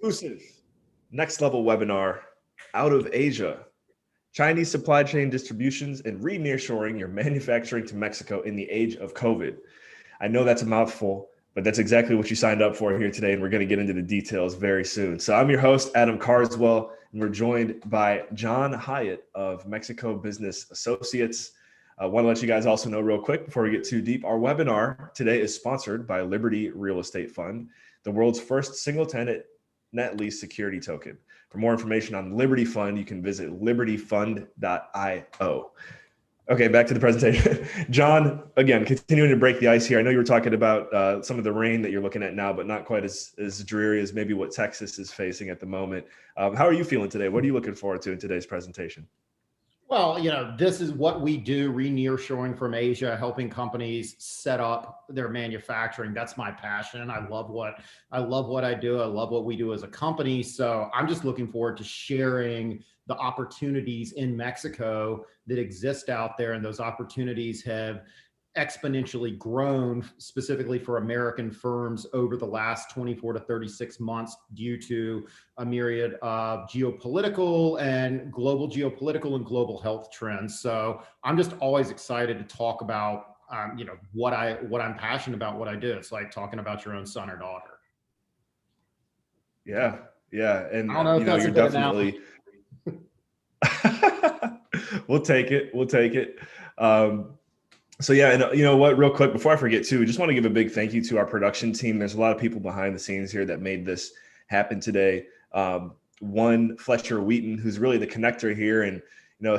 Exclusive next level webinar out of Asia. Chinese supply chain distributions and re-nearshoring your manufacturing to Mexico in the age of COVID. I know that's a mouthful, but that's exactly what you signed up for here today, and we're going to get into the details very soon. So I'm your host, Adam Carswell, and we're joined by John Hyatt of Mexico Business Associates. I want to let you guys also know real quick before we get too deep, our webinar today is sponsored by Liberty Real Estate Fund, the world's first single-tenant net lease security token. For more information on Liberty Fund, you can visit libertyfund.io. Okay, back to the presentation. John, again, continuing to break the ice here. I know you were talking about some of the rain that you're looking at now, but not quite as dreary as maybe what Texas is facing at the moment. How are you feeling today? What are you looking forward to in today's presentation? Well, this is what we do, re-nearshoring from Asia, helping companies set up their manufacturing. That's my passion. I love what I do. I love what we do as a company. So I'm just looking forward to sharing the opportunities in Mexico that exist out there. And those opportunities have exponentially grown specifically for American firms over the last 24 to 36 months due to a myriad of geopolitical and global health trends. So I'm just always excited to talk about what I'm passionate about, what I do. It's like talking about your own son or daughter. Yeah. And I don't know if that's you're definitely we'll take it. So yeah, and you know what, real quick, before I forget too, just want to give a big thank you to our production team. There's a lot of people behind the scenes here that made this happen today. One, Fletcher Wheaton, who's really the connector here. And,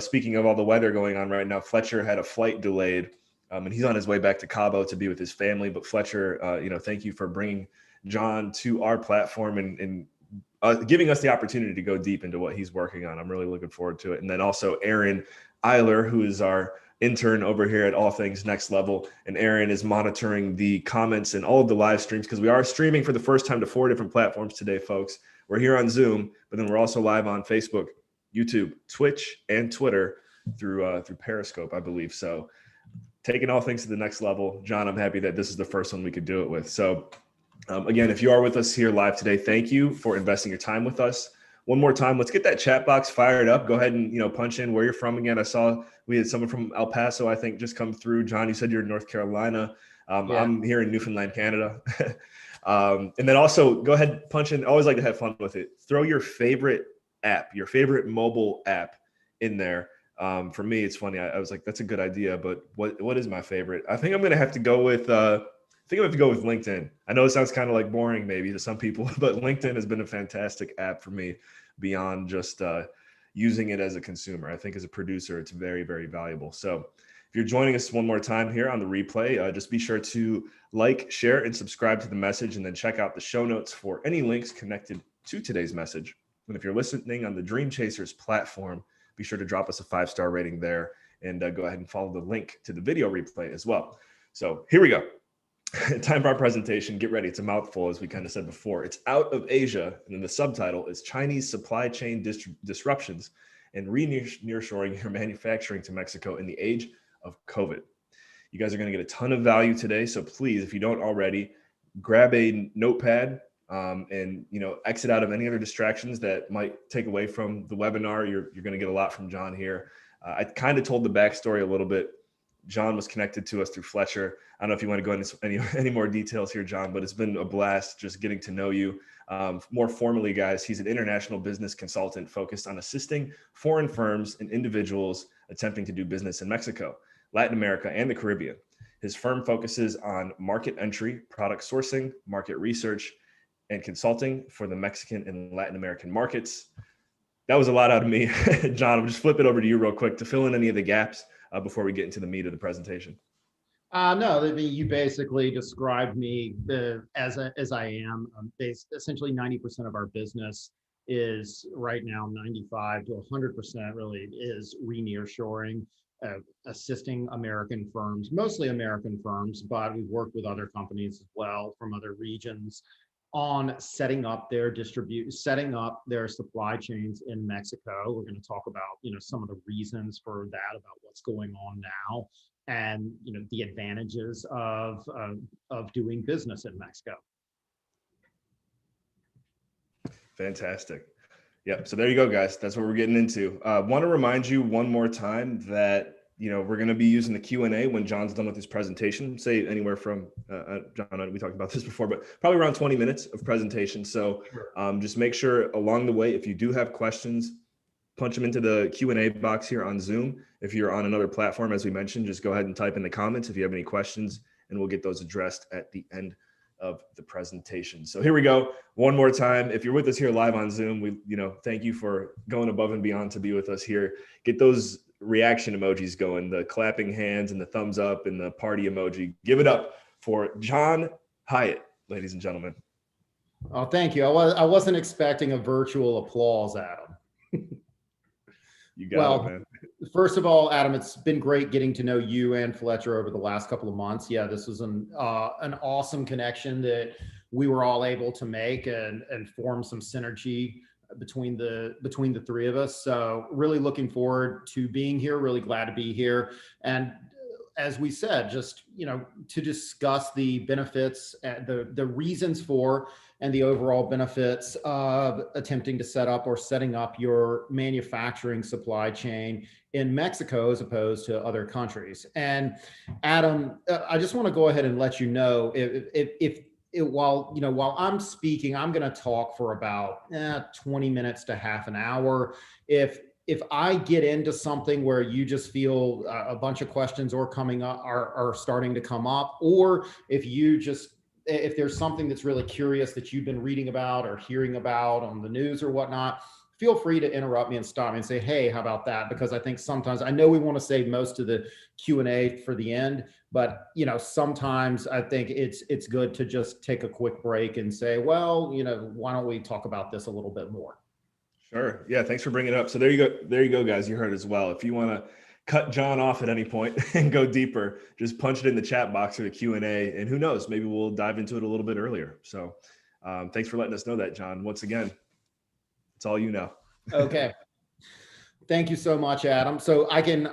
speaking of all the weather going on right now, Fletcher had a flight delayed and he's on his way back to Cabo to be with his family. But Fletcher, thank you for bringing John to our platform and giving us the opportunity to go deep into what he's working on. I'm really looking forward to it. And then also Aaron Eiler, who is our intern over here at All Things Next Level. And Aaron is monitoring the comments and all of the live streams because we are streaming for the first time to 4 different platforms today, folks. We're here on Zoom, but then we're also live on Facebook, YouTube, Twitch, and Twitter through Periscope, I believe. So taking all things to the next level. John, I'm happy that this is the first one we could do it with. So again, if you are with us here live today, thank you for investing your time with us. One more time, let's get that chat box fired up. Go ahead and punch in where you're from again. I saw we had someone from El Paso, I think, just come through. John, you said you're in North Carolina. Yeah. I'm here in Newfoundland, Canada. And then also go ahead, punch in. I always like to have fun with it. Throw your favorite app, your favorite mobile app in there. For me, it's funny. I was like, that's a good idea, but what is my favorite? I think I'm gonna have to go with LinkedIn. I know it sounds kind of like boring maybe to some people, but LinkedIn has been a fantastic app for me beyond just using it as a consumer. I think as a producer, it's very, very valuable. So if you're joining us one more time here on the replay, just be sure to like, share, and subscribe to the message, and then check out the show notes for any links connected to today's message. And if you're listening on the Dream Chasers platform, be sure to drop us a 5-star rating there and go ahead and follow the link to the video replay as well. So here we go. Time for our presentation. Get ready. It's a mouthful, as we kind of said before. It's out of Asia, and then the subtitle is Chinese supply chain disruptions and re-nearshoring your manufacturing to Mexico in the age of COVID. You guys are going to get a ton of value today, so please, if you don't already, grab a notepad and exit out of any other distractions that might take away from the webinar. You're going to get a lot from John here. I kind of told the backstory a little bit. John was connected to us through Fletcher. I don't know if you want to go into any more details here, John, but it's been a blast just getting to know you. More formally, guys, he's an international business consultant focused on assisting foreign firms and individuals attempting to do business in Mexico, Latin America, and the Caribbean. His firm focuses on market entry, product sourcing, market research, and consulting for the Mexican and Latin American markets. That was a lot out of me. John, I'll just flip it over to you real quick to fill in any of the gaps before we get into the meat of the presentation. No, you basically described me as I am. Essentially 90% of our business is right now 95 to 100% really is re-nearshoring, assisting American firms, mostly American firms, but we've worked with other companies as well from other regions on setting up their supply chains in Mexico. We're going to talk about, some of the reasons for that, about what's going on now, and the advantages of doing business in Mexico. Fantastic. Yep. So there you go, guys. That's what we're getting into. Want to remind you one more time that, we're going to be using the Q&A when John's done with his presentation, say anywhere from, John, we talked about this before, but probably around 20 minutes of presentation. So just make sure along the way, if you do have questions, punch them into the Q&A box here on Zoom. If you're on another platform, as we mentioned, just go ahead and type in the comments if you have any questions, and we'll get those addressed at the end of the presentation. So here we go. One more time. If you're with us here live on Zoom, we, thank you for going above and beyond to be with us here. Get those reaction emojis going, the clapping hands and the thumbs up and the party emoji. Give it up for John Hyatt, ladies and gentlemen. Oh, thank you. I wasn't expecting a virtual applause, Adam. You got it, man. First of all, Adam, it's been great getting to know you and Fletcher over the last couple of months. Yeah, this was an awesome connection that we were all able to make and form some synergy between the three of us. So really looking forward to being here. Really glad to be here. And as we said, just to discuss the benefits, the reasons for, and the overall benefits of attempting to setting up your manufacturing supply chain in Mexico as opposed to other countries. And Adam, I just want to go ahead and let you know while I'm speaking, I'm going to talk for about 20 minutes to half an hour. If I get into something where you just feel a bunch of questions are coming up, are starting to come up, or if there's something that's really curious that you've been reading about or hearing about on the news or whatnot, feel free to interrupt me and stop me and say, hey, how about that? Because I think sometimes, I know we want to save most of the Q&A for the end, but sometimes I think it's good to just take a quick break and say, well, why don't we talk about this a little bit more? Sure. Yeah. Thanks for bringing it up. So there you go. There you go, guys. You heard as well. If you want to cut John off at any point and go deeper, just punch it in the chat box or the Q&A, and who knows, maybe we'll dive into it a little bit earlier. So thanks for letting us know that, John. Once again, it's all you know. Okay. Thank you so much, Adam. So I can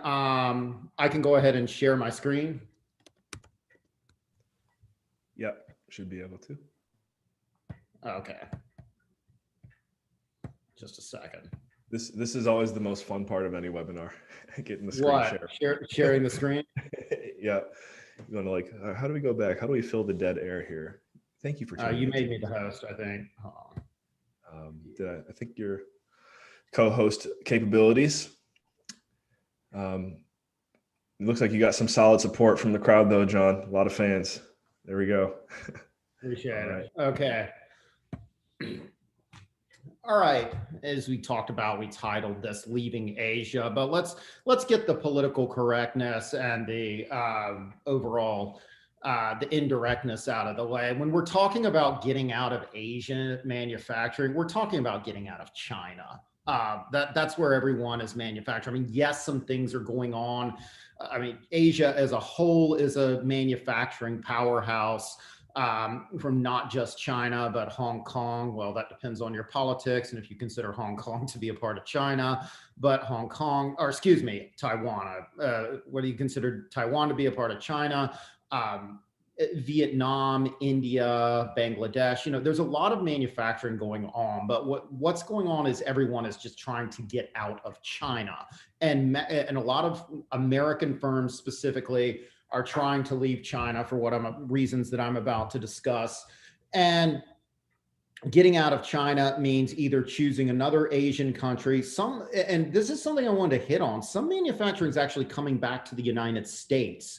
go ahead and share my screen. Yep. Should be able to. Okay. Just a second. This is always the most fun part of any webinar, getting the screen share. Sharing the screen? Yeah. You're going to how do we go back? How do we fill the dead air here? Thank you for you made me the host, I think. Hold on. I think your co-host capabilities. It looks like you got some solid support from the crowd though, John. A lot of fans. There we go. Appreciate it. Okay. All right, as we talked about, we titled this "Leaving Asia," but let's get the political correctness and the overall the indirectness out of the way. When we're talking about getting out of Asian manufacturing, we're talking about getting out of China. That's where everyone is manufacturing. I mean, yes, some things are going on. I mean, Asia as a whole is a manufacturing powerhouse. From not just China, but Hong Kong. Well, that depends on your politics. And if you consider Hong Kong to be a part of China, but Taiwan. What do you consider Taiwan to be a part of China? Vietnam, India, Bangladesh, there's a lot of manufacturing going on, but what's going on is everyone is just trying to get out of China. And a lot of American firms specifically are trying to leave China for reasons that I'm about to discuss. And getting out of China means either choosing another Asian country. And this is something I wanted to hit on. Some manufacturing is actually coming back to the United States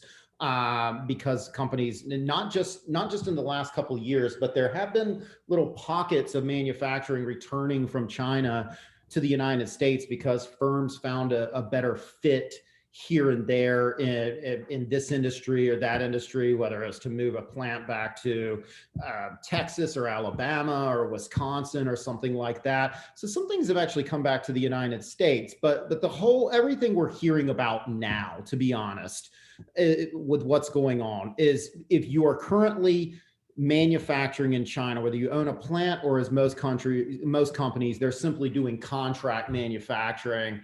because companies, not just in the last couple of years, but there have been little pockets of manufacturing returning from China to the United States because firms found a better fit here and there in this industry or that industry, whether it's to move a plant back to Texas or Alabama or Wisconsin or something like that. So some things have actually come back to the United States, but everything we're hearing about now, to be honest, with what's going on is if you are currently manufacturing in China, whether you own a plant or as most companies, they're simply doing contract manufacturing.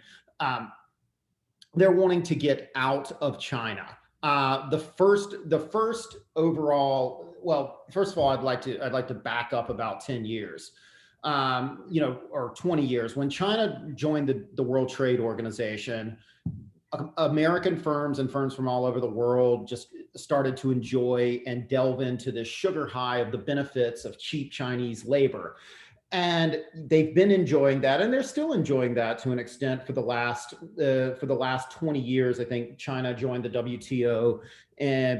They're wanting to get out of China. The first overall, well, first of all, I'd like to back up about 10 years. or 20 years, when China joined the World Trade Organization, American firms and firms from all over the world just started to enjoy and delve into this sugar high of the benefits of cheap Chinese labor. And they've been enjoying that, and they're still enjoying that to an extent for the last 20 years. I think China joined the WTO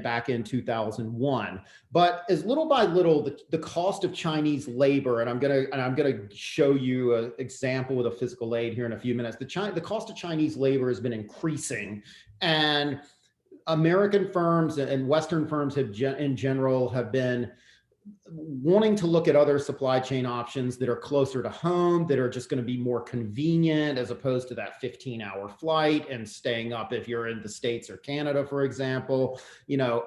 back in 2001. But as little by little, the cost of Chinese labor, and I'm gonna show you an example with a physical aid here in a few minutes. The cost of Chinese labor has been increasing, and American firms and Western firms in general have been wanting to look at other supply chain options that are closer to home, that are just going to be more convenient, as opposed to that 15-hour flight and staying up, if you're in the States or Canada, for example,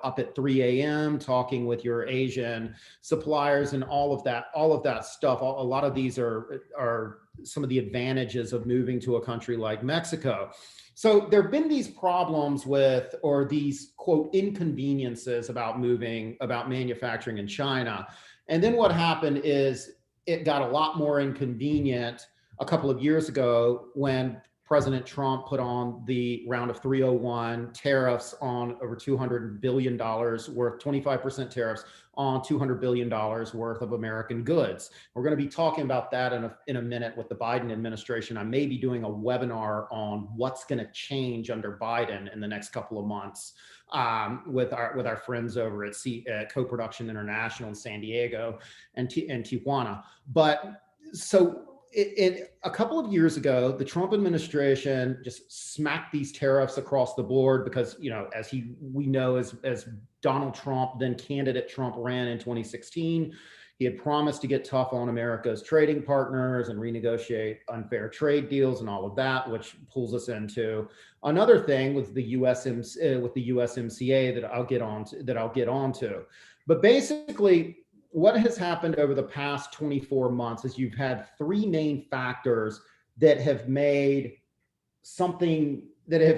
up at 3 a.m. talking with your Asian suppliers and all of that stuff. A lot of these are some of the advantages of moving to a country like Mexico. So there have been these problems with, or these quote inconveniences about manufacturing in China. And then what happened is it got a lot more inconvenient a couple of years ago when President Trump put on the round of 301 tariffs on over $200 billion worth, 25% tariffs on $200 billion worth of American goods. We're going to be talking about that in a minute with the Biden administration. I may be doing a webinar on what's going to change under Biden in the next couple of months with our friends over at Co-Production International in San Diego and Tijuana. But so a couple of years ago, the Trump administration just smacked these tariffs across the board because, as we know, as Donald Trump, then candidate Trump, ran in 2016, he had promised to get tough on America's trading partners and renegotiate unfair trade deals and all of that, which pulls us into another thing with the USMCA that I'll get onto. But basically, what has happened over the past 24 months is you've had three main factors that have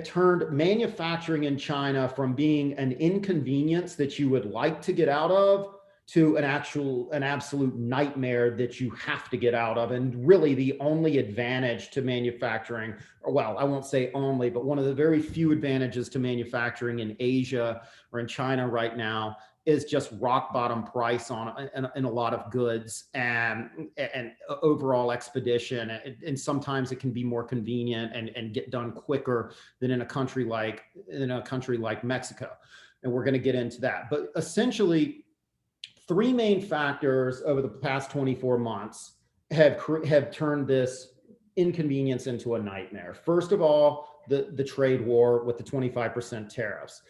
turned manufacturing in China from being an inconvenience that you would like to get out of to an absolute nightmare that you have to get out of. And really the only advantage to manufacturing, or well, I won't say only, but one of the very few advantages to manufacturing in Asia or in China right now is just rock bottom price in a lot of goods and overall expedition. And sometimes it can be more convenient and get done quicker than in a country like Mexico. And we're going to get into that. But essentially, three main factors over the past 24 months have turned this inconvenience into a nightmare. First of all, the trade war with the 25% tariffs.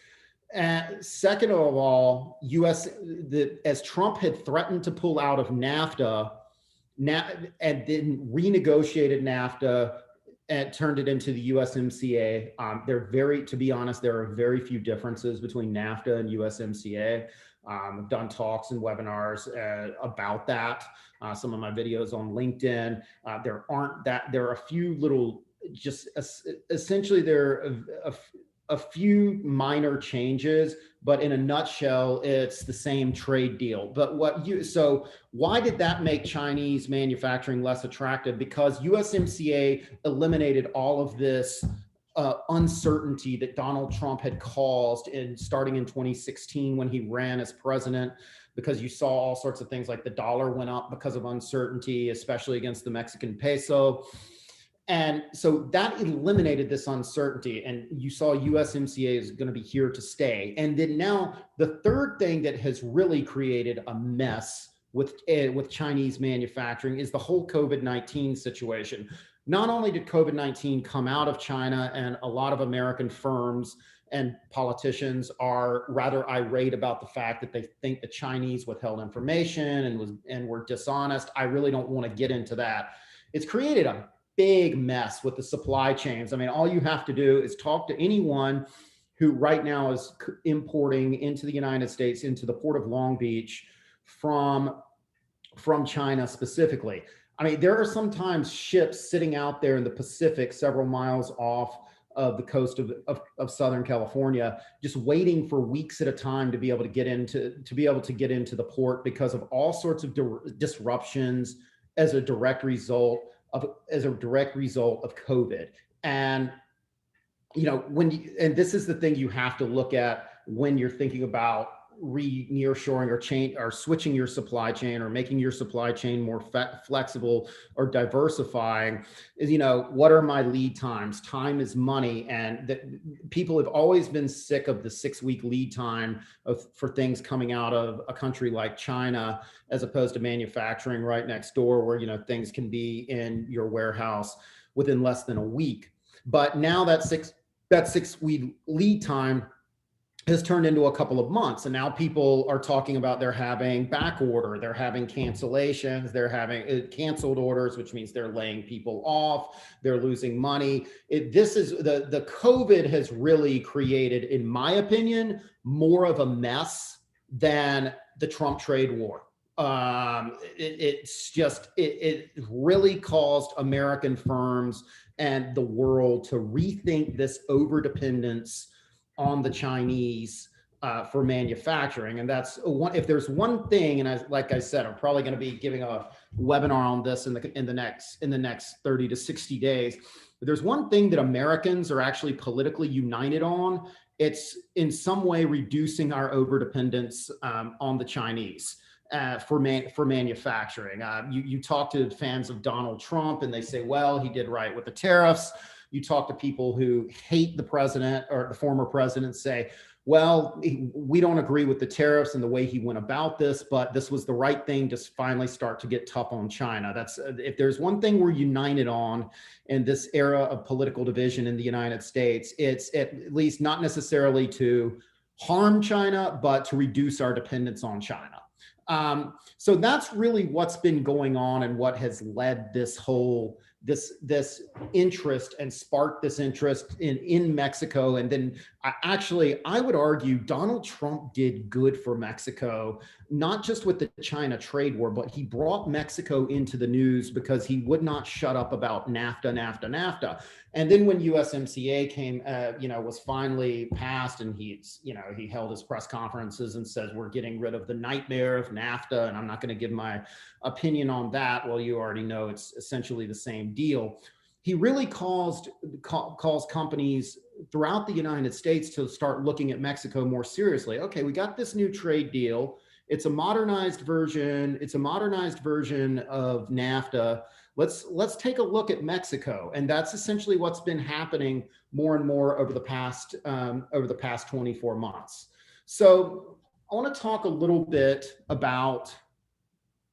Second of all, as Trump had threatened to pull out of NAFTA, and then renegotiated NAFTA and turned it into the USMCA. To be honest, there are very few differences between NAFTA and USMCA. I've done talks and webinars about that. Some of my videos on LinkedIn. There are a few little, essentially there are a few minor changes, but in a nutshell, it's the same trade deal. But so why did that make Chinese manufacturing less attractive? Because USMCA eliminated all of this uncertainty that Donald Trump had caused starting in 2016 when he ran as president, because you saw all sorts of things like the dollar went up because of uncertainty, especially against the Mexican peso. And so that eliminated this uncertainty, and you saw USMCA is going to be here to stay. And then now the third thing that has really created a mess with Chinese manufacturing is the whole COVID-19 situation. Not only did COVID-19 come out of China, and a lot of American firms and politicians are rather irate about the fact that they think the Chinese withheld information and were dishonest. I really don't want to get into that. It's created a big mess with the supply chains. I mean, all you have to do is talk to anyone who right now is importing into the United States, into the port of Long Beach from China specifically. I mean, there are sometimes ships sitting out there in the Pacific several miles off of the coast of Southern California, just waiting for weeks at a time to be able to get into the port because of all sorts of disruptions as a direct result of COVID. And and this is the thing you have to look at when you're thinking about re-nearshoring or switching your supply chain or making your supply chain more flexible or diversifying, is, what are my lead times? Time is money. And people have always been sick of the 6-week lead time for things coming out of a country like China, as opposed to manufacturing right next door, where, things can be in your warehouse within less than a week. But now that 6-week lead time has turned into a couple of months. And now people are talking about they're having back order, they're having cancellations, they're having canceled orders, which means they're laying people off, they're losing money. This is the COVID has really created, in my opinion, more of a mess than the Trump trade war. It really caused American firms and the world to rethink this overdependence on the Chinese for manufacturing. And that's one, if there's one thing, and like I said, I'm probably going to be giving a webinar on this in the next 30 to 60 days. But there's one thing that Americans are actually politically united on. It's in some way reducing our overdependence on the Chinese. For manufacturing. You talk to fans of Donald Trump and they say, well, he did right with the tariffs. You talk to people who hate the president or the former president, say, well, we don't agree with the tariffs and the way he went about this, but this was the right thing to finally start to get tough on China. That's if there's one thing we're united on in this era of political division in the United States, it's at least not necessarily to harm China, but to reduce our dependence on China. So that's really what's been going on and what has led this interest and sparked this interest in Mexico. And then I would argue Donald Trump did good for Mexico, not just with the China trade war, but he brought Mexico into the news because he would not shut up about NAFTA. And then when USMCA came, was finally passed, and he held his press conferences and says, we're getting rid of the nightmare of NAFTA. And I'm not going to give my opinion on that. Well, you already know it's essentially the same deal. He really calls companies throughout the United States to start looking at Mexico more seriously. Okay, we got this new trade deal. It's a modernized version. It's a modernized version of NAFTA. Let's take a look at Mexico. And that's essentially what's been happening more and more over the past 24 months. So I want to talk a little bit about,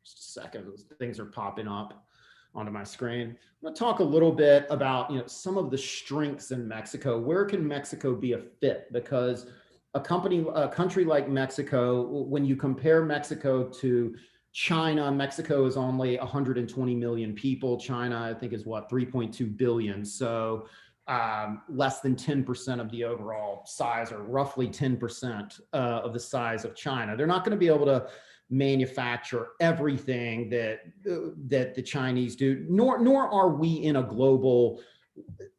just a second, things are popping up onto my screen. I'm going to talk a little bit about some of the strengths in Mexico. Where can Mexico be a fit? Because a country like Mexico, when you compare Mexico to China, Mexico is only 120 million people. China, I think, is 3.2 billion. So less than 10% of the overall size, or roughly 10% of the size of China. They're not going to be able to manufacture everything that the Chinese do, nor are we in a global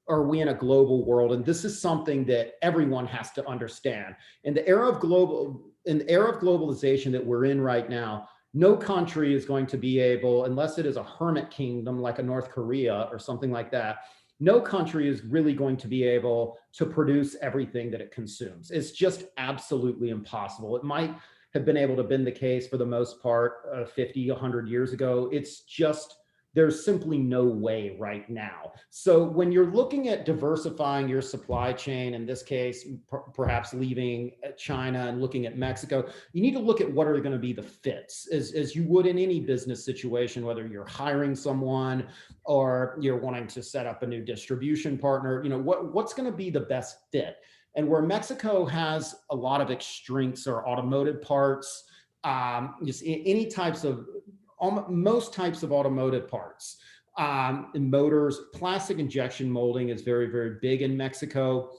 world. And this is something that everyone has to understand. In the era of globalization that we're in right now, no country is going to be able, unless it is a hermit kingdom like a North Korea or something like that, no country is really going to be able to produce everything that it consumes. It's just absolutely impossible. It might have been able to been the case for the most part 50, 100 years ago. It's just, there's simply no way right now. So when you're looking at diversifying your supply chain, in this case, perhaps leaving China and looking at Mexico, you need to look at what are going to be the fits, as you would in any business situation, whether you're hiring someone or you're wanting to set up a new distribution partner, what's going to be the best fit. And where Mexico has a lot of its strengths are automotive parts, just any types of, most types of automotive parts, motors. Plastic injection molding is very, very big in Mexico.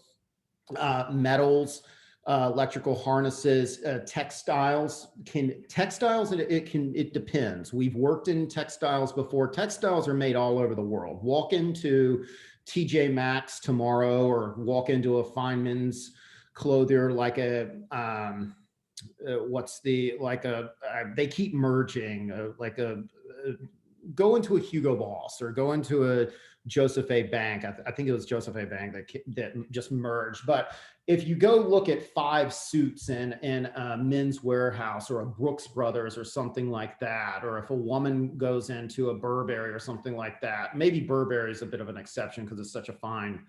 Metals, electrical harnesses, textiles. It depends. We've worked in textiles before. Textiles are made all over the world. Walk into TJ Maxx tomorrow, or walk into a Feynman's clothier, like a they keep merging, go into a Hugo Boss or go into a Joseph A. Bank. I think it was Joseph A. Bank that just merged. But if you go look at 5 suits in a Men's Warehouse or a Brooks Brothers or something like that, or if a woman goes into a Burberry or something like that, maybe Burberry is a bit of an exception because it's such a fine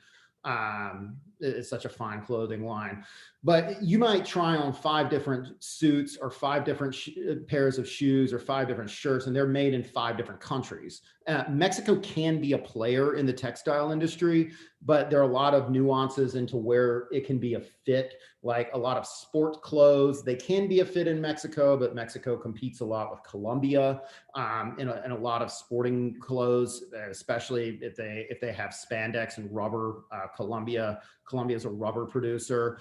clothing line. But you might try on 5 different suits or 5 different pairs of shoes or 5 different shirts, and they're made in 5 different countries. Mexico can be a player in the textile industry, but there are a lot of nuances into where it can be a fit. Like a lot of sport clothes, they can be a fit in Mexico, but Mexico competes a lot with Colombia in a lot of sporting clothes, especially if they have spandex and rubber. Colombia is a rubber producer.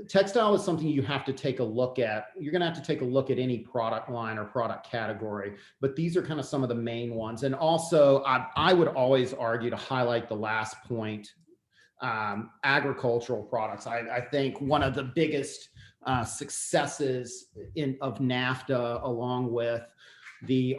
Textile is something you have to take a look at. You're going to have to take a look at any product line or product category, but these are kind of some of the main ones. And also, I would always argue to highlight the last point, agricultural products. I think one of the biggest successes of NAFTA, along with the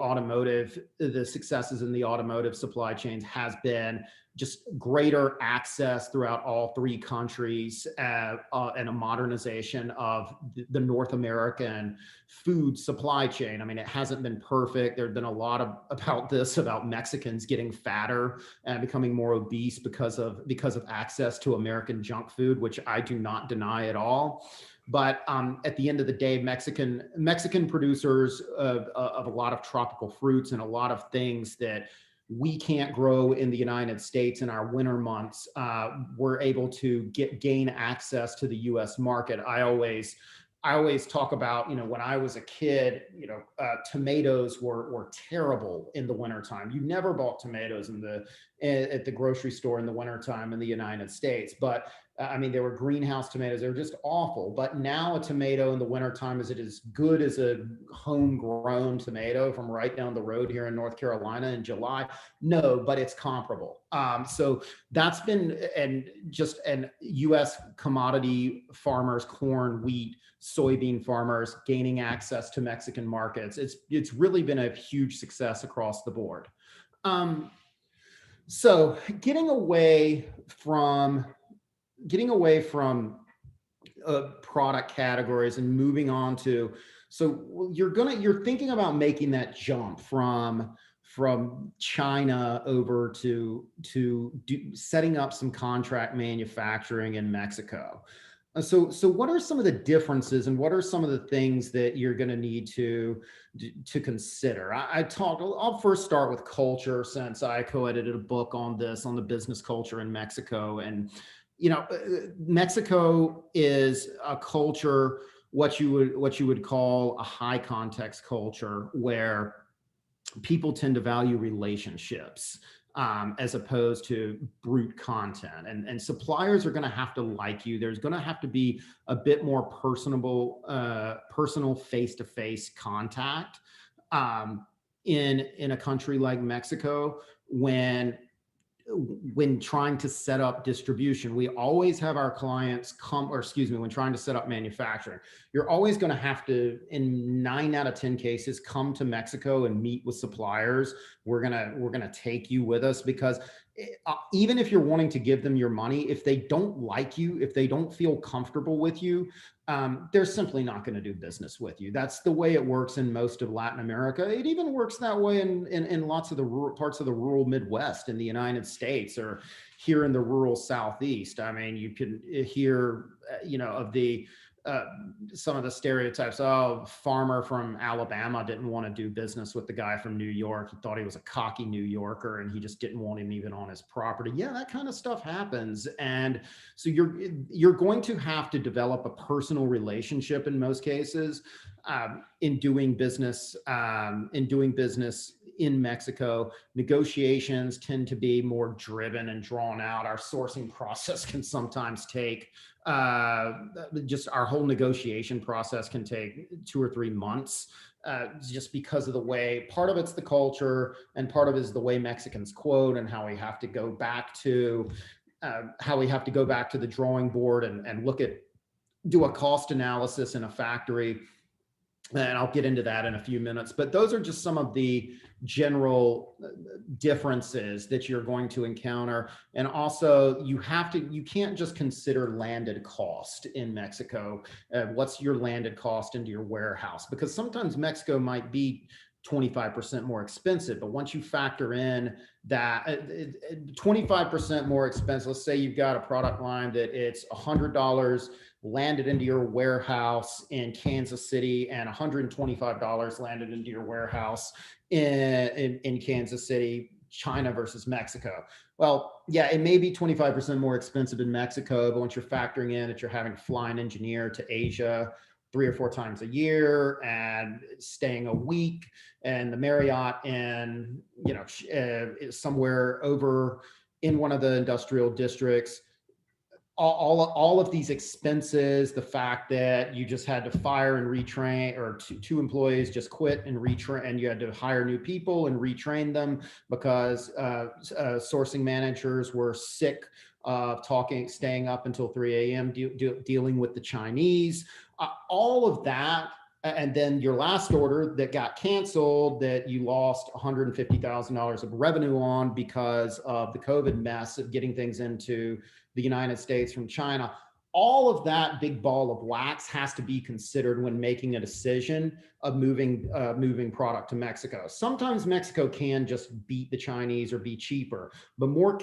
successes in the automotive supply chains, has been just greater access throughout all 3 countries and a modernization of the North American food supply chain. I mean, it hasn't been perfect. There's been a lot about Mexicans getting fatter and becoming more obese because of access to American junk food, which I do not deny at all. But at the end of the day, Mexican producers of a lot of tropical fruits and a lot of things that we can't grow in the United States in our winter months, we're able to gain access to the U.S. market. I always talk about, when I was a kid, tomatoes were terrible in the wintertime. You never bought tomatoes at the grocery store in the wintertime in the United States. But I mean, they were greenhouse tomatoes. They were just awful. But now a tomato in the wintertime, is it as good as a homegrown tomato from right down the road here in North Carolina in July? No, but it's comparable. So that's been, and U.S. commodity farmers, corn, wheat, soybean farmers gaining access to Mexican markets. It's really been a huge success across the board. So getting away from product categories and moving on to, so you're thinking about making that jump from China over to setting up some contract manufacturing in Mexico. So what are some of the differences and what are some of the things that you're going to need to consider? I'll first start with culture, since I co-edited a book on this, on the business culture in Mexico. And, Mexico is a culture, what you would call a high context culture, where people tend to value relationships as opposed to brute content. And suppliers are going to have to like you. There's going to have to be a bit more personal face-to-face contact in a country like Mexico when trying to set up distribution. We always have our clients when trying to set up manufacturing, you're always going to have to, in 9 out of 10 cases, come to Mexico and meet with suppliers. We're going to take you with us, because even if you're wanting to give them your money, if they don't like you, if they don't feel comfortable with you, they're simply not going to do business with you. That's the way it works in most of Latin America. It even works that way in lots of the parts of the rural Midwest in the United States, or here in the rural Southeast. I mean, you can hear, of the some of the stereotypes. Oh, farmer from Alabama didn't want to do business with the guy from New York. He thought he was a cocky New Yorker and he just didn't want him even on his property. Yeah, that kind of stuff happens. And so you're going to have to develop a personal relationship in most cases in doing business in Mexico. Negotiations tend to be more driven and drawn out. Our sourcing process can sometimes take just our whole negotiation process can take 2 or 3 months, just because of the way, part of it's the culture and part of it is the way Mexicans quote, and how we have to go back to the drawing board and do a cost analysis in a factory. And I'll get into that in a few minutes, but those are just some of the general differences that you're going to encounter. And also you can't just consider landed cost in Mexico. What's your landed cost into your warehouse? Because sometimes Mexico might be 25% more expensive, but once you factor in that 25% more expensive, let's say you've got a product line that it's $100 landed into your warehouse in Kansas City and $125 landed into your warehouse in Kansas City, China versus Mexico. Well, yeah, it may be 25% more expensive in Mexico, but once you're factoring in that you're having to fly an engineer to Asia 3 or 4 times a year and staying a week, and the Marriott in, somewhere over in one of the industrial districts, all of these expenses, the fact that you just had to fire and retrain, or two employees just quit and retrain, and you had to hire new people and retrain them because sourcing managers were sick of staying up until 3 a.m. dealing with the Chinese, all of that. And then your last order that got canceled that you lost $150,000 of revenue on because of the COVID mess of getting things into the United States from China. All of that big ball of wax has to be considered when making a decision of moving product to Mexico. Sometimes Mexico can just beat the Chinese or be cheaper, but more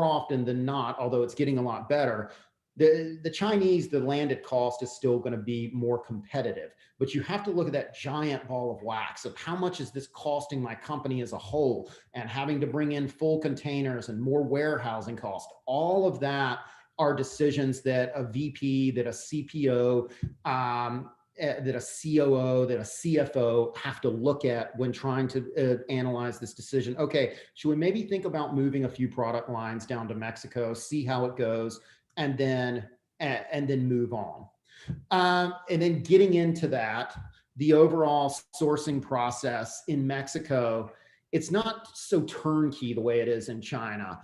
often than not, although it's getting a lot better, the Chinese, the landed cost is still going to be more competitive, but you have to look at that giant ball of wax of how much is this costing my company as a whole, and having to bring in full containers and more warehousing cost. All of that are decisions that a VP, that a CPO, that a COO, that a CFO have to look at when trying to analyze this decision. Okay, should we maybe think about moving a few product lines down to Mexico, see how it goes, and then move on. And then getting into that, the overall sourcing process in Mexico, it's not so turnkey the way it is in China.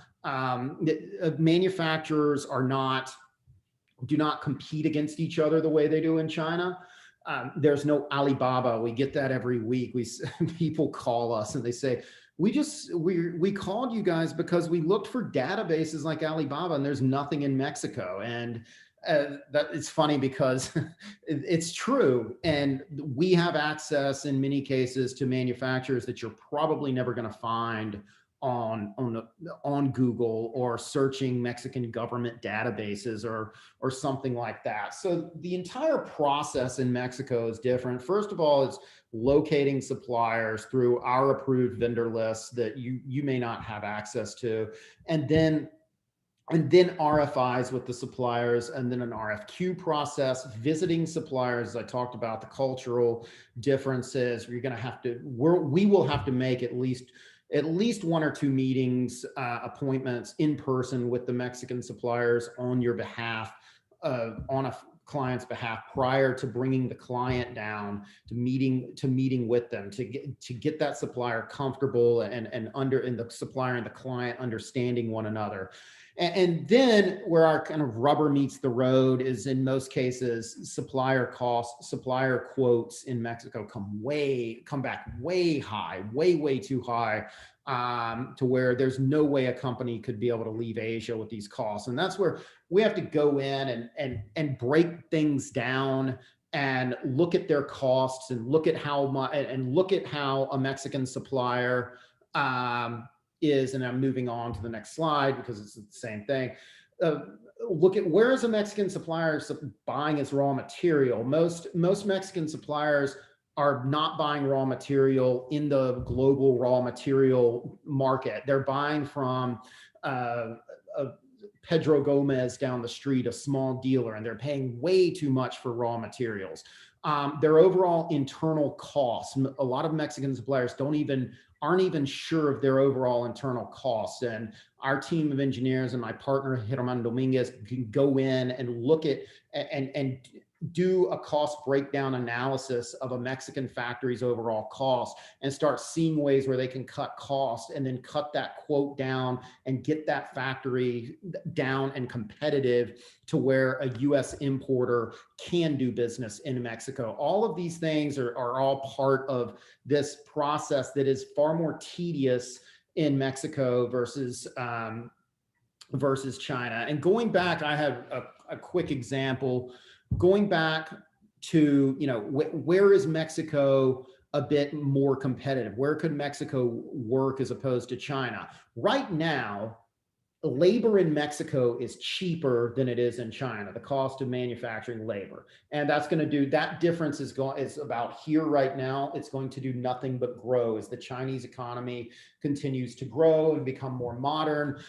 Manufacturers do not compete against each other the way they do in China. There's no Alibaba. We get that every week. People call us and they say, we called you guys because we looked for databases like Alibaba and there's nothing in Mexico. And that it's funny because it's true. And we have access in many cases to manufacturers that you're probably never going to find on Google or searching Mexican government databases or something like that. So the entire process in Mexico is different. First of all, it's locating suppliers through our approved vendor lists that you may not have access to, and then RFIs with the suppliers, and then an RFQ process, visiting suppliers. As I talked about, the cultural differences. We will have to make at least 1 or 2 meetings, appointments in person with the Mexican suppliers on your behalf, on a client's behalf, prior to bringing the client down to meeting with them, to get that supplier comfortable and the supplier and the client understanding one another. And then where our kind of rubber meets the road is, in most cases, supplier quotes in Mexico come back way high, way too high, to where there's no way a company could be able to leave Asia with these costs. And that's where we have to go in and break things down and look at their costs and look at how a Mexican supplier is, and I'm moving on to the next slide because it's the same thing. Look at where is a Mexican supplier buying its raw material. Most Mexican suppliers are not buying raw material in the global raw material market. They're buying from Pedro Gomez down the street, a small dealer, and they're paying way too much for raw materials. Their overall internal costs, a lot of Mexican suppliers aren't even sure of their overall internal costs. And our team of engineers and my partner, German Dominguez, can go in and look at and do a cost breakdown analysis of a Mexican factory's overall cost and start seeing ways where they can cut costs and then cut that quote down and get that factory down and competitive to where a US importer can do business in Mexico. All of these things are all part of this process that is far more tedious in Mexico versus China. And going back, I have a quick example. Going back to, where is Mexico a bit more competitive? Where could Mexico work as opposed to China? Right now, labor in Mexico is cheaper than it is in China, the cost of manufacturing labor. And that's going to do, that difference is about here right now. It's going to do nothing but grow as the Chinese economy continues to grow and become more modern.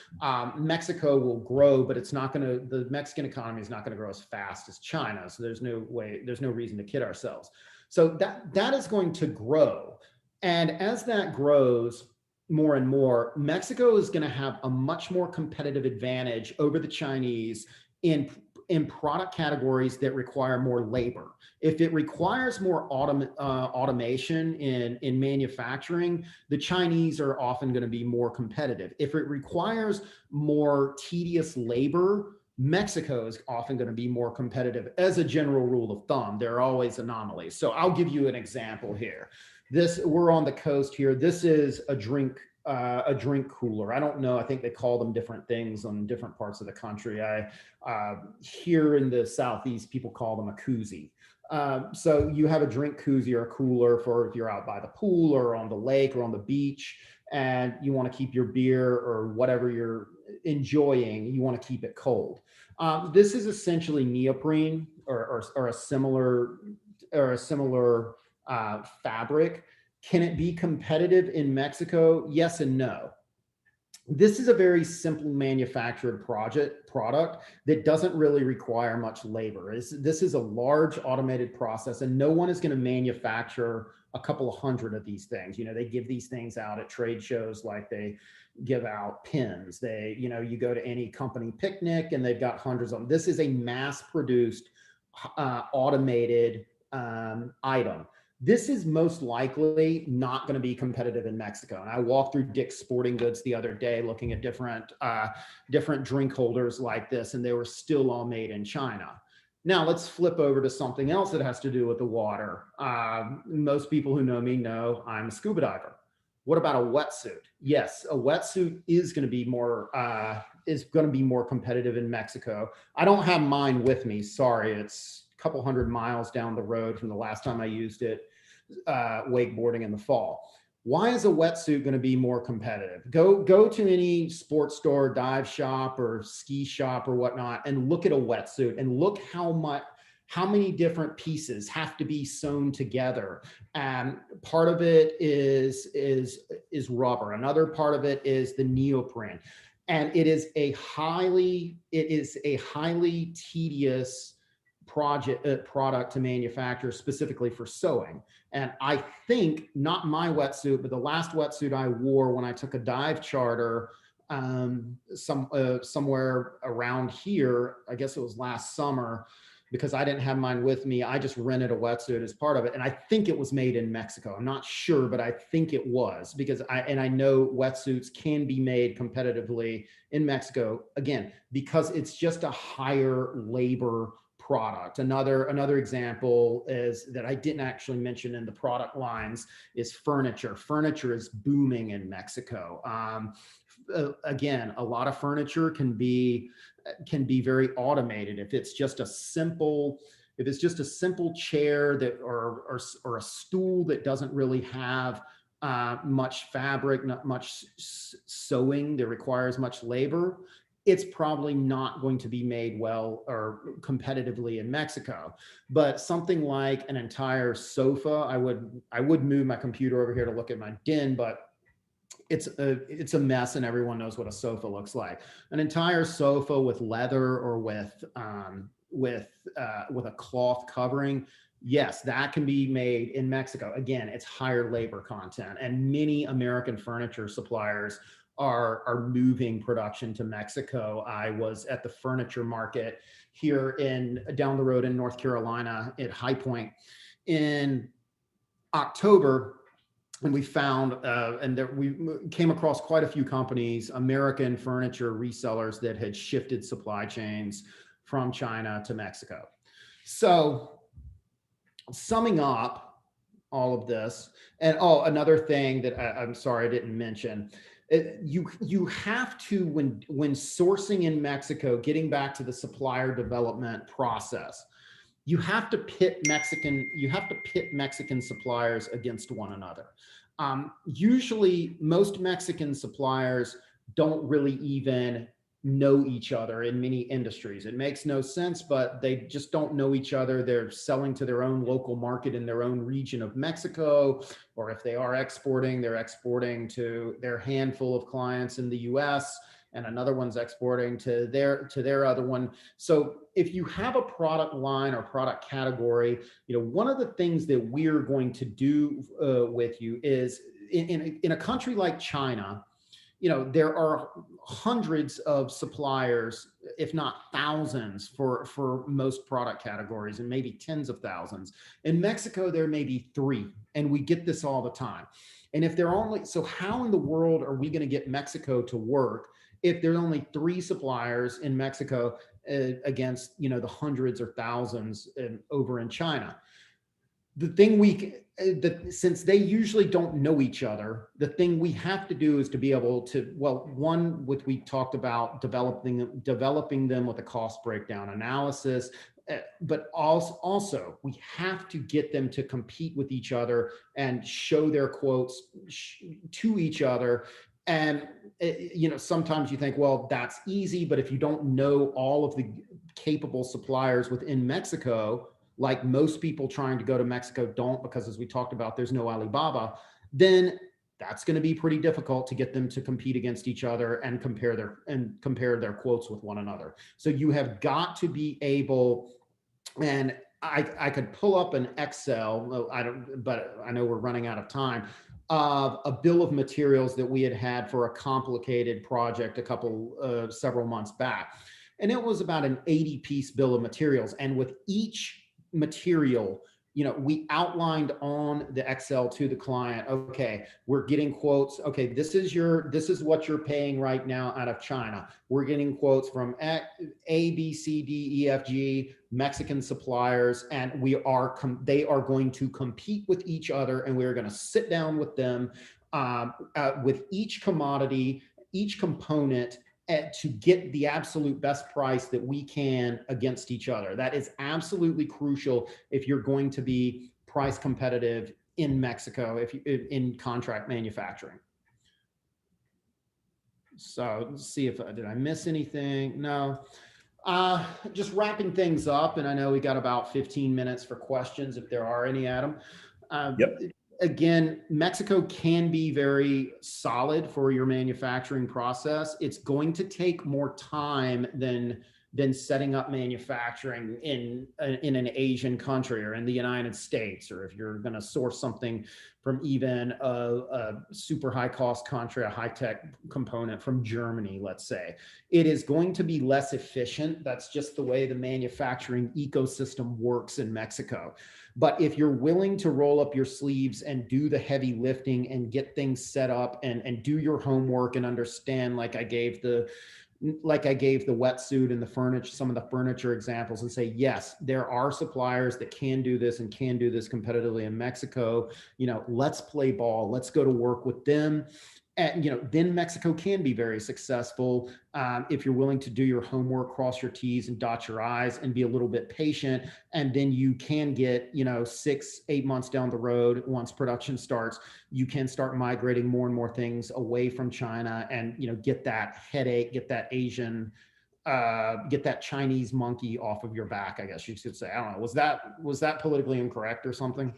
Mexico will grow, but the Mexican economy is not going to grow as fast as China. So there's no reason to kid ourselves. So that is going to grow. And as that grows, more and more, Mexico is going to have a much more competitive advantage over the Chinese in product categories that require more labor. If it requires more automation in manufacturing, the Chinese are often going to be more competitive. If it requires more tedious labor, Mexico is often going to be more competitive as a general rule of thumb. There are always anomalies. So I'll give you an example here. We're on the coast here. This is a drink cooler. I don't know. I think they call them different things on different parts of the country. Here in the Southeast, people call them a koozie. So you have a drink koozie or a cooler for if you're out by the pool or on the lake or on the beach, and you want to keep your beer or whatever you're enjoying, you want to keep it cold. This is essentially neoprene or a similar fabric. Can it be competitive in Mexico? Yes and no. This is a very simple manufactured product that doesn't really require much labor. This is a large automated process, and no one is going to manufacture a couple of hundred of these things. They give these things out at trade shows like they give out pins. You go to any company picnic and they've got hundreds of them. This is a mass-produced, automated item. This is most likely not going to be competitive in Mexico. And I walked through Dick's Sporting Goods the other day looking at different drink holders like this, and they were still all made in China. Now let's flip over to something else that has to do with the water. Most people who know me know I'm a scuba diver. What about a wetsuit? Yes, a wetsuit is going to be more competitive in Mexico. I don't have mine with me. Sorry, it's a couple hundred miles down the road from the last time I used it wakeboarding in the fall. Why is a wetsuit going to be more competitive? Go to any sports store, dive shop, or ski shop or whatnot, and look at a wetsuit and look how many different pieces have to be sewn together. Part of it is rubber. Another part of it is the neoprene, and it is a highly tedious product to manufacture specifically for sewing. And I think, not my wetsuit, but the last wetsuit I wore when I took a dive charter somewhere around here, I guess it was last summer, because I didn't have mine with me. I just rented a wetsuit as part of it. And I think it was made in Mexico. I'm not sure, but I think it was, because I know wetsuits can be made competitively in Mexico, again, because it's just a higher labor product. Another example is that I didn't actually mention in the product lines is furniture. Furniture is booming in Mexico. Again, a lot of furniture can be very automated. If it's just a simple chair or a stool that doesn't really have much fabric, not much sewing that requires much labor, it's probably not going to be made well or competitively in Mexico. But something like an entire sofa, I would move my computer over here to look at my den, but it's a mess, and everyone knows what a sofa looks like. An entire sofa with leather or with a cloth covering, yes, that can be made in Mexico. Again, it's higher labor content, and many American furniture suppliers are moving production to Mexico. I was at the furniture market here down the road in North Carolina at High Point in October. And we found, we came across quite a few companies, American furniture resellers, that had shifted supply chains from China to Mexico. So summing up all of this, and another thing that I'm sorry I didn't mention, you have to, when sourcing in Mexico, getting back to the supplier development process, you have to pit Mexican suppliers against one another. Usually most Mexican suppliers don't really even know each other in many industries. It makes no sense, but they just don't know each other. They're selling to their own local market in their own region of Mexico, or if they are exporting, they're exporting to their handful of clients in the US, and another one's exporting to their other one. So if you have a product line or product category, one of the things that we're going to do with you is in a country like China, there are hundreds of suppliers, if not thousands, for most product categories, and maybe tens of thousands. In Mexico, there may be 3, and we get this all the time. And if so how in the world are we going to get Mexico to work if there's only 3 suppliers in Mexico against, the hundreds or thousands over in China? The thing since they usually don't know each other, the thing we have to do is to be able to, we talked about developing them with a cost breakdown analysis, but also we have to get them to compete with each other and show their quotes to each other. And, sometimes you think, well, that's easy, but if you don't know all of the capable suppliers within Mexico, like most people trying to go to Mexico don't, because as we talked about, there's no Alibaba, then that's going to be pretty difficult to get them to compete against each other and compare their quotes with one another. So you have got to be able, and I could pull up an Excel, but I know we're running out of time, of a bill of materials that we had for a complicated project several months back. And it was about an 80-piece bill of materials. And with each material, we outlined on the Excel to the client, okay, we're getting quotes. Okay, this is what you're paying right now out of China. We're getting quotes from A, B, C, D, E, F, G, Mexican suppliers, and they are going to compete with each other, and we're going to sit down with them with each commodity, each component, to get the absolute best price that we can against each other. That is absolutely crucial if you're going to be price competitive in Mexico, in contract manufacturing. So let's see did I miss anything? No. Just wrapping things up, and I know we got about 15 minutes for questions if there are any, Adam. Yep. Again, Mexico can be very solid for your manufacturing process. It's going to take more time than setting up manufacturing in an Asian country or in the United States, or if you're going to source something from even a super high cost country, a high tech component from Germany, let's say. It is going to be less efficient. That's just the way the manufacturing ecosystem works in Mexico. But if you're willing to roll up your sleeves and do the heavy lifting and get things set up and do your homework and understand, like I gave the wetsuit and the furniture, some of the furniture examples, and say, yes, there are suppliers that can do this and can do this competitively in Mexico. Let's play ball. Let's go to work with them. And, then Mexico can be very successful if you're willing to do your homework, cross your T's and dot your I's, and be a little bit patient. And then you can get, 6-8 months down the road, once production starts, you can start migrating more and more things away from China and, get that headache, get that get that Chinese monkey off of your back, I guess you could say. I don't know. Was that politically incorrect or something?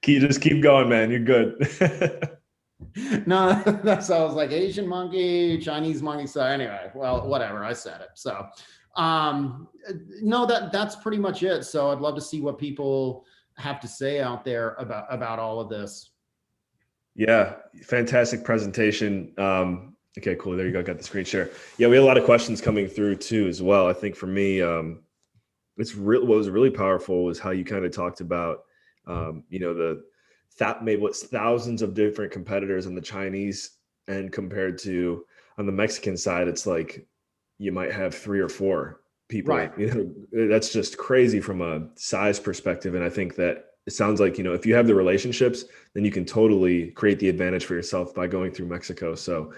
Just keep going, man. You're good. No, that's, I was like Asian monkey, Chinese monkey. So anyway, well, whatever, I said it. So, no, that's pretty much it. So I'd love to see what people have to say out there about all of this. Yeah, fantastic presentation. Okay, cool. There you go. Got the screen share. Yeah, we had a lot of questions coming through too as well. I think for me, it's real. What was really powerful was how you kind of talked about, the maybe what's thousands of different competitors on the Chinese end compared to on the Mexican side. It's like you might have three or four Right. people. That's just crazy from a size perspective. And I think that it sounds like, if you have the relationships, then you can totally create the advantage for yourself by going through Mexico. So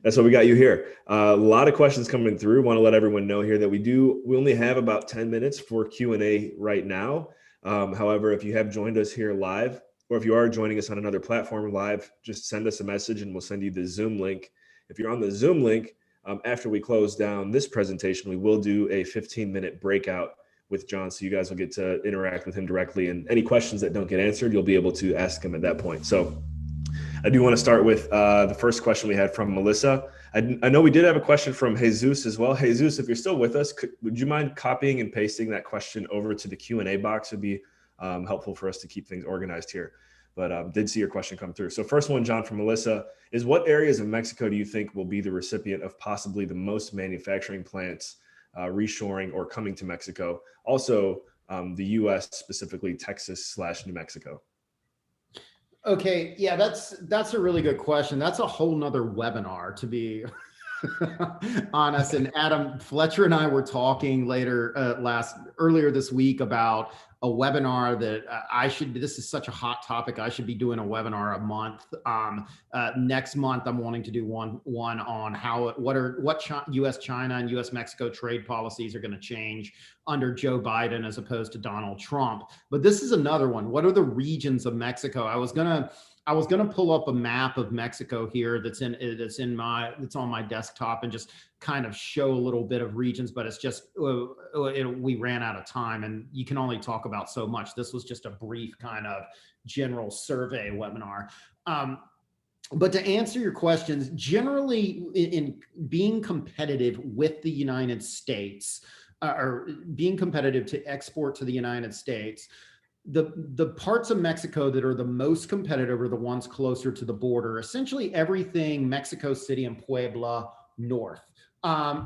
that's what we got you here. A lot of questions coming through. Want to let everyone know here that we only have about 10 minutes for Q&A right now. However, if you have joined us here live, or if you are joining us on another platform live, just send us a message and we'll send you the Zoom link. If you're on the Zoom link, after we close down this presentation, we will do a 15-minute breakout with John. So you guys will get to interact with him directly, and any questions that don't get answered, you'll be able to ask him at that point. So I do want to start with the first question we had from Melissa. I know we did have a question from Jesus as well. Jesus, if you're still with us, would you mind copying and pasting that question over to the Q&A box? Would be helpful for us to keep things organized here. But did see your question come through. So first one, John, from Melissa, is what areas of Mexico do you think will be the recipient of possibly the most manufacturing plants reshoring or coming to Mexico? Also, the U.S., specifically Texas/New Mexico. Okay, yeah, that's a really good question. That's a whole nother webinar, to be honest. And Adam, Fletcher and I were talking earlier this week about a webinar that this is such a hot topic. I should be doing a webinar a month. Next month, I'm wanting to do one on what U.S. China and U.S. Mexico trade policies are going to change under Joe Biden as opposed to Donald Trump. But this is another one. What are the regions of Mexico? I was gonna pull up a map of Mexico here that's on my desktop and just kind of show a little bit of regions, but it's just we ran out of time and you can only talk about so much. This was just a brief kind of general survey webinar. But to answer your questions, generally in being competitive with the United States, or being competitive to export to the United States, the parts of Mexico that are the most competitive are the ones closer to the border. Essentially everything Mexico City and Puebla north.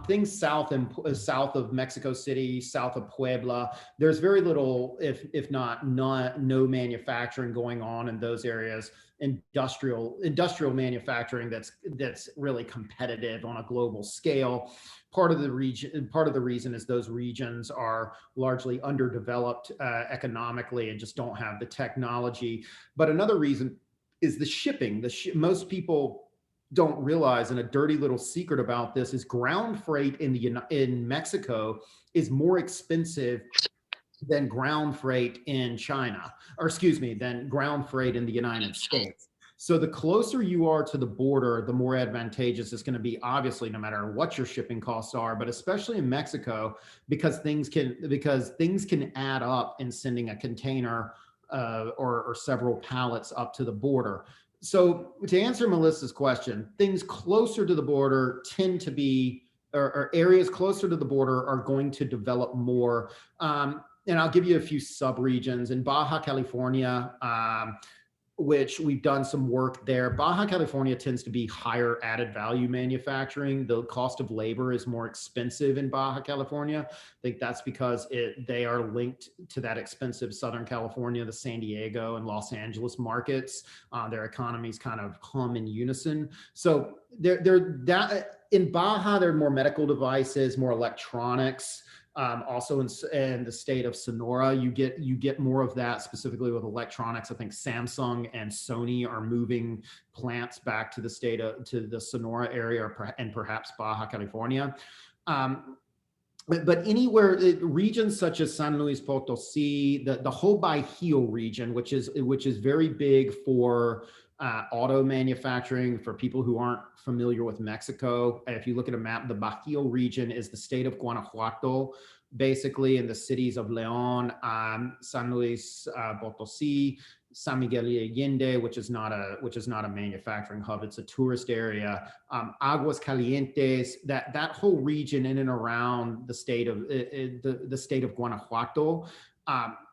Things south of Mexico City, south of Puebla, there's very little, if not no manufacturing going on in those areas. Industrial manufacturing that's really competitive on a global scale. Part of the reason is those regions are largely underdeveloped economically and just don't have the technology. But another reason is the shipping. Most people don't realize, and a dirty little secret about this is ground freight in Mexico is more expensive than ground freight in China, than ground freight in the United States. So the closer you are to the border, the more advantageous it's going to be, obviously, no matter what your shipping costs are, but especially in Mexico, because things can add up in sending a container or several pallets up to the border. So to answer Melissa's question, things closer to the border tend to be, or areas closer to the border are going to develop more. And I'll give you a few sub-regions. In Baja California, which we've done some work there. Baja California tends to be higher added value manufacturing. The cost of labor is more expensive in Baja California. I think that's because they are linked to that expensive Southern California, the San Diego and Los Angeles markets. Their economies kind of hum in unison. So in Baja, there are more medical devices, more electronics. Also in the state of Sonora, you get more of that, specifically with electronics. I think Samsung and Sony are moving plants back to the Sonora area and perhaps Baja California. But anywhere, regions such as San Luis Potosí, the whole Bajío region, which is very big for auto manufacturing. For people who aren't familiar with Mexico, if you look at a map, the Bajío region is the state of Guanajuato, basically, in the cities of León, San Luis Potosí, San Miguel de Allende, which is not a manufacturing hub, it's a tourist area. Aguas Calientes, that whole region in and around the state of Guanajuato.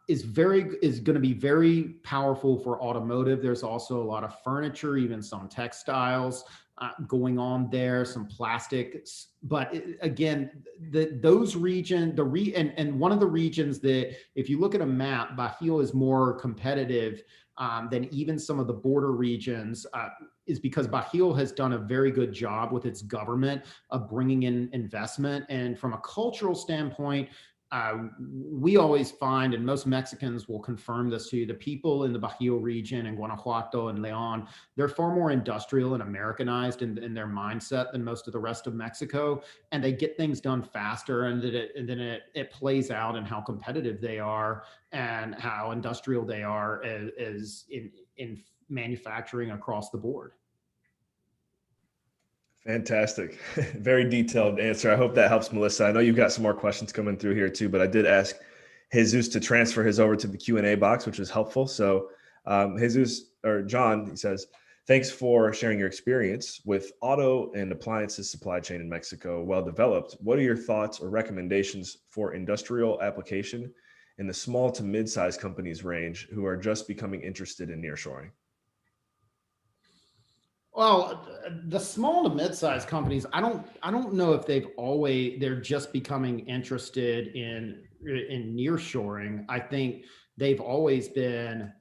is going to be very powerful for automotive. There's also a lot of furniture, even some textiles going on there, some plastics. But again, those region, and one of the regions that, if you look at a map, Bajío is more competitive than even some of the border regions, is because Bajío has done a very good job with its government of bringing in investment. And from a cultural standpoint, we always find, and most Mexicans will confirm this to you, the people in the Bajío region and Guanajuato and León, they're far more industrial and Americanized in their mindset than most of the rest of Mexico. And they get things done faster, and then it plays out in how competitive they are and how industrial they are as in manufacturing across the board. Fantastic. Very detailed answer. I hope that helps, Melissa. I know you've got some more questions coming through here too, but I did ask Jesus to transfer his over to the Q&A box, which was helpful. So Jesus, or John, he says, thanks for sharing your experience with auto and appliances supply chain in Mexico. Well developed. What are your thoughts or recommendations for industrial application in the small to mid-sized companies range who are just becoming interested in nearshoring? Well, the small to mid-sized companies, I don't know if they're just becoming interested in nearshoring. I think they've always been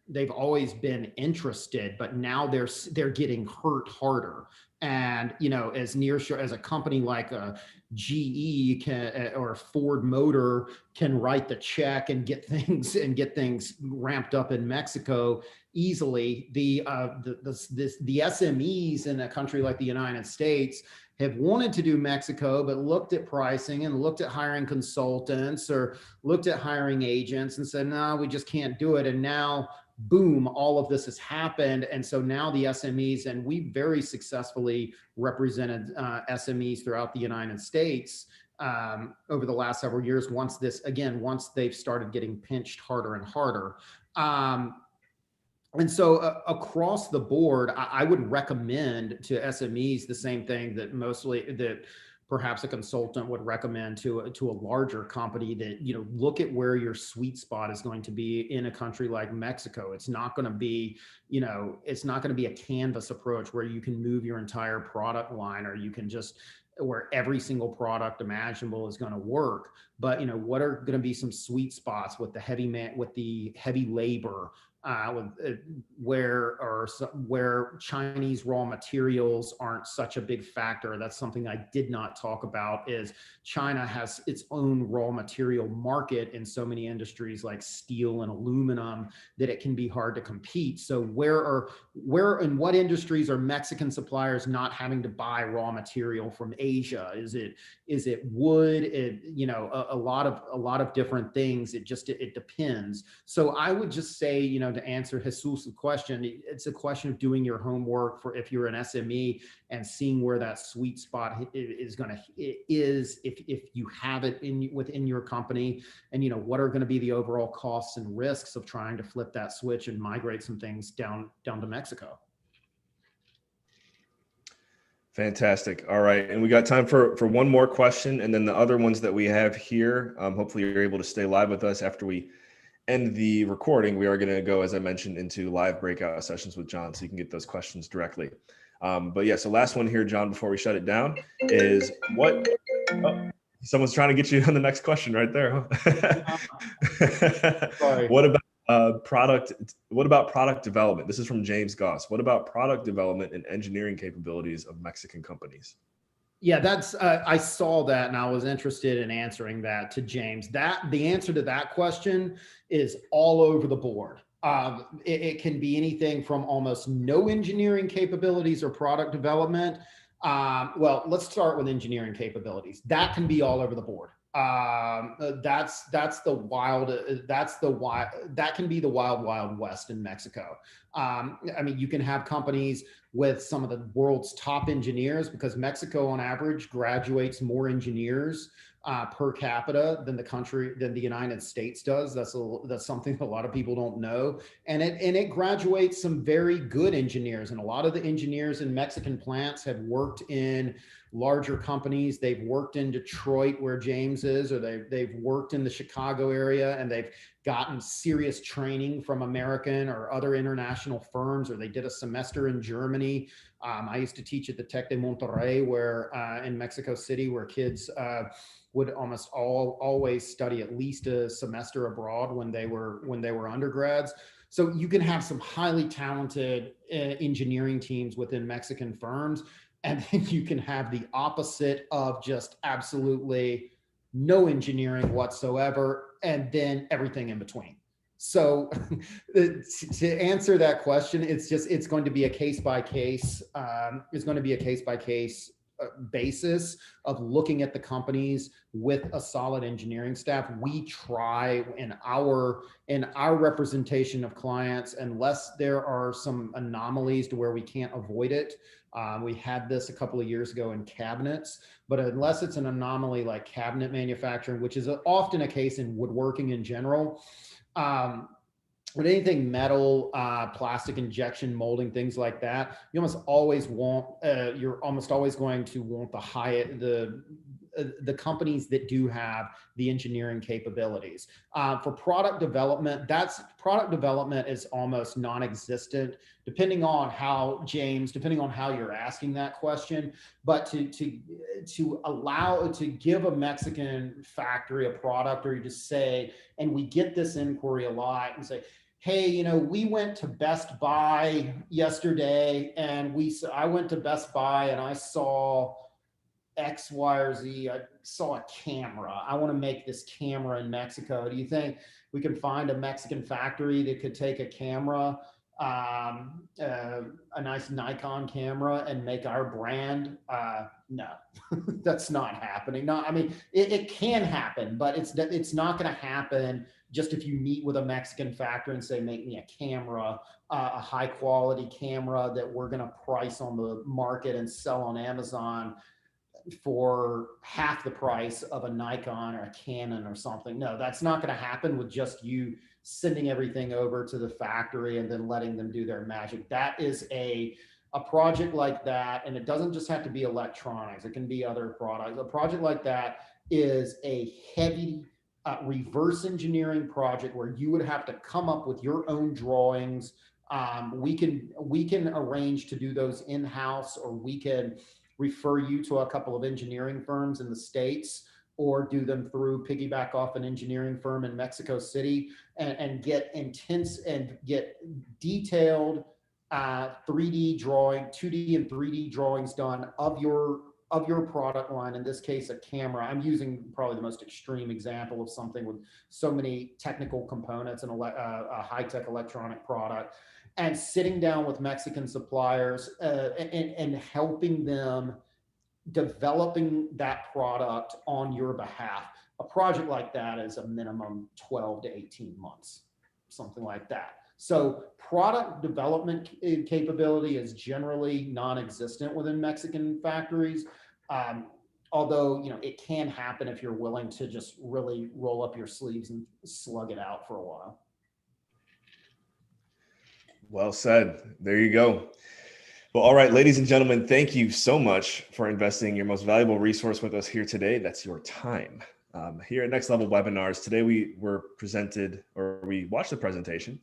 interested, but now they're getting hurt harder. And as a company like a GE or Ford Motor can write the check and get things ramped up in Mexico easily, the SMEs in a country like the United States have wanted to do Mexico, but looked at pricing and looked at hiring consultants or looked at hiring agents and said, no, we just can't do it. And now, boom, all of this has happened. And so now the SMEs, and we very successfully represented SMEs throughout the United States over the last several years, once they've started getting pinched harder and harder. And so across the board, I would recommend to SMEs the same thing that perhaps a consultant would recommend to a larger company, that, look at where your sweet spot is going to be in a country like Mexico. It's not going to be, a canvas approach where you can move your entire product line, or you can just, where every single product imaginable is going to work. But, what are going to be some sweet spots with the heavy labor, where Chinese raw materials aren't such a big factor. That's something I did not talk about, is China has its own raw material market in so many industries like steel and aluminum that it can be hard to compete. So where in what industries are Mexican suppliers not having to buy raw material from Asia? Is it wood? A lot of different things. It depends. So I would just say, to answer Jesus' question, it's a question of doing your homework if you're an SME, and seeing where that sweet spot is if you have it within your company, and what are going to be the overall costs and risks of trying to flip that switch and migrate some things down to Mexico. Fantastic. All right. And we got time for one more question. And then the other ones that we have here, hopefully you're able to stay live with us after we end the recording. We are going to go, as I mentioned, into live breakout sessions with John, so you can get those questions directly. But yeah, so last one here, John, before we shut it down, is someone's trying to get you on the next question right there, huh? Sorry. What about product development? This is from James Goss. What about product development and engineering capabilities of Mexican companies? Yeah, that's I saw that, and I was interested in answering that to James. The answer to that question is all over the board. It can be anything from almost no engineering capabilities or product development. Well, let's start with engineering capabilities. That can be all over the board. That can be the wild west in Mexico. You can have companies with some of the world's top engineers, because Mexico on average graduates more engineers per capita than the United States does. That's something a lot of people don't know. And it graduates some very good engineers. And a lot of the engineers in Mexican plants have worked in larger companies. They've worked in Detroit, where James is, or they've worked in the Chicago area, and they've gotten serious training from American or other international firms, or they did a semester in Germany. I used to teach at the Tec de Monterrey, where in Mexico City, where kids would almost always study at least a semester abroad when they were undergrads. So you can have some highly talented engineering teams within Mexican firms, and then you can have the opposite of just absolutely no engineering whatsoever, and then everything in between. So to answer that question, it's going to be a case by case. It's going to be a case by case basis of looking at the companies with a solid engineering staff. We try in our representation of clients, unless there are some anomalies to where we can't avoid it. We had this a couple of years ago in cabinets, but unless it's an anomaly like cabinet manufacturing, which is often a case in woodworking in general, with anything metal, plastic injection molding, things like that, you almost always want, you're almost always going to want the companies that do have the engineering capabilities. For product development, product development is almost non-existent, depending on how, James, depending on how you're asking that question. But to give a Mexican factory a product, or you just say, and we get this inquiry a lot, and say, hey, we went to Best Buy yesterday, and I went to Best Buy and I saw X, Y, or Z. I saw a camera. I want to make this camera in Mexico. Do you think we can find a Mexican factory that could take a camera, a nice Nikon camera, and make our brand? No, that's not happening. No, I mean, it can happen, but it's not going to happen just if you meet with a Mexican factory and say, make me a camera, a high quality camera that we're going to price on the market and sell on Amazon for half the price of a Nikon or a Canon or something. No, that's not going to happen with just you sending everything over to the factory and then letting them do their magic. That is a project like that, and it doesn't just have to be electronics. It can be other products. A project like that is a heavy reverse engineering project where you would have to come up with your own drawings. We can arrange to do those in-house, or we can refer you to a couple of engineering firms in the States, or do them through piggyback off an engineering firm in Mexico City, and get intense and get detailed 3D drawing, 2D and 3D drawings done of your product line. In this case, a camera. I'm using probably the most extreme example of something with so many technical components and a high-tech electronic product, and sitting down with Mexican suppliers and helping them developing that product on your behalf. A project like that is a minimum 12 to 18 months, something like that. So product development capability is generally non-existent within Mexican factories. Although, it can happen if you're willing to just really roll up your sleeves and slug it out for a while. Well said. There you go. Well, all right, ladies and gentlemen, thank you so much for investing your most valuable resource with us here today. That's your time. Here at Next Level Webinars, today we watched the presentation,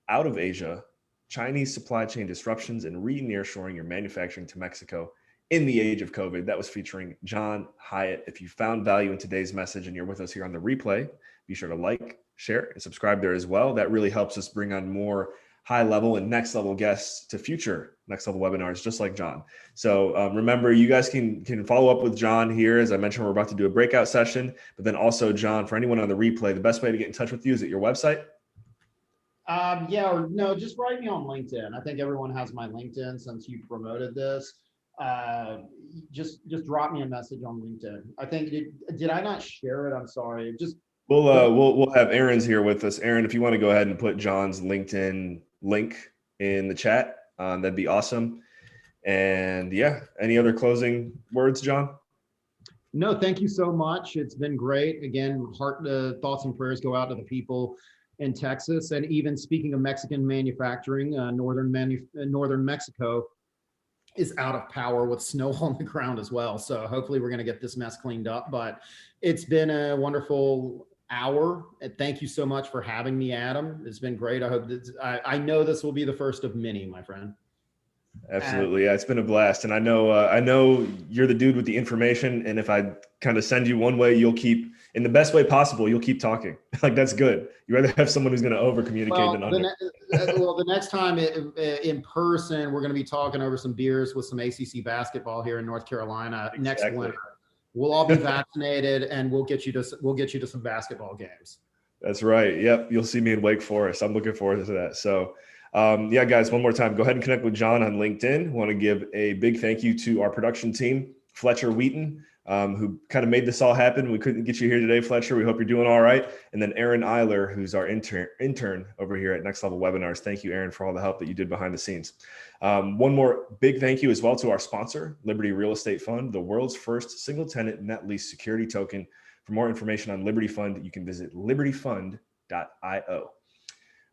Out of Asia, Chinese Supply Chain Disruptions and Re-nearshoring Your Manufacturing to Mexico in the Age of COVID. That was featuring John Hyatt. If you found value in today's message and you're with us here on the replay, be sure to like, share, and subscribe there as well. That really helps us bring on more high-level and next-level guests to future next-level webinars, just like John. So remember, you guys can follow up with John here. As I mentioned, we're about to do a breakout session, but then also, John, for anyone on the replay, the best way to get in touch with you is at your website? Yeah, or no, just write me on LinkedIn. I think everyone has my LinkedIn since you promoted this. Just drop me a message on LinkedIn. I think, did I not share it? I'm sorry. We'll have Aaron's here with us. Aaron, if you want to go ahead and put John's LinkedIn link in the chat, that'd be awesome. And yeah, any other closing words, John? No, thank you so much. It's been great. Again, thoughts and prayers go out to the people in Texas. And even speaking of Mexican manufacturing, northern Mexico is out of power with snow on the ground as well. So hopefully we're going to get this mess cleaned up. But it's been a wonderful hour. And thank you so much for having me, Adam. It's been great. I hope that I know this will be the first of many, my friend. Absolutely. Yeah, it's been a blast. And I know you're the dude with the information. And if I kind of send you one way, you'll keep in the best way possible, you'll keep talking. Like, that's good. You rather have someone who's going to over communicate than under. The next time in person, we're going to be talking over some beers with some ACC basketball here in North Carolina next winter. We'll all be vaccinated, and we'll get you to some basketball games. That's right. Yep. You'll see me in Wake Forest. I'm looking forward to that. So, yeah, guys, one more time, go ahead and connect with John on LinkedIn. Want to give a big thank you to our production team, Fletcher Wheaton, who kind of made this all happen. We couldn't get you here today, Fletcher. We hope you're doing all right. And then Aaron Eiler, who's our intern over here at Next Level Webinars. Thank you, Aaron, for all the help that you did behind the scenes. One more big thank you as well to our sponsor, Liberty Real Estate Fund, the world's first single tenant net lease security token. For more information on Liberty Fund, you can visit libertyfund.io.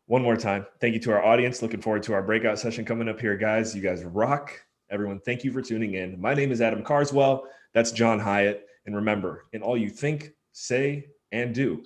One more time, thank you to our audience. Looking forward to our breakout session coming up here, guys. You guys rock. Everyone, thank you for tuning in. My name is Adam Carswell. That's John Hyatt. And remember, in all you think, say, and do,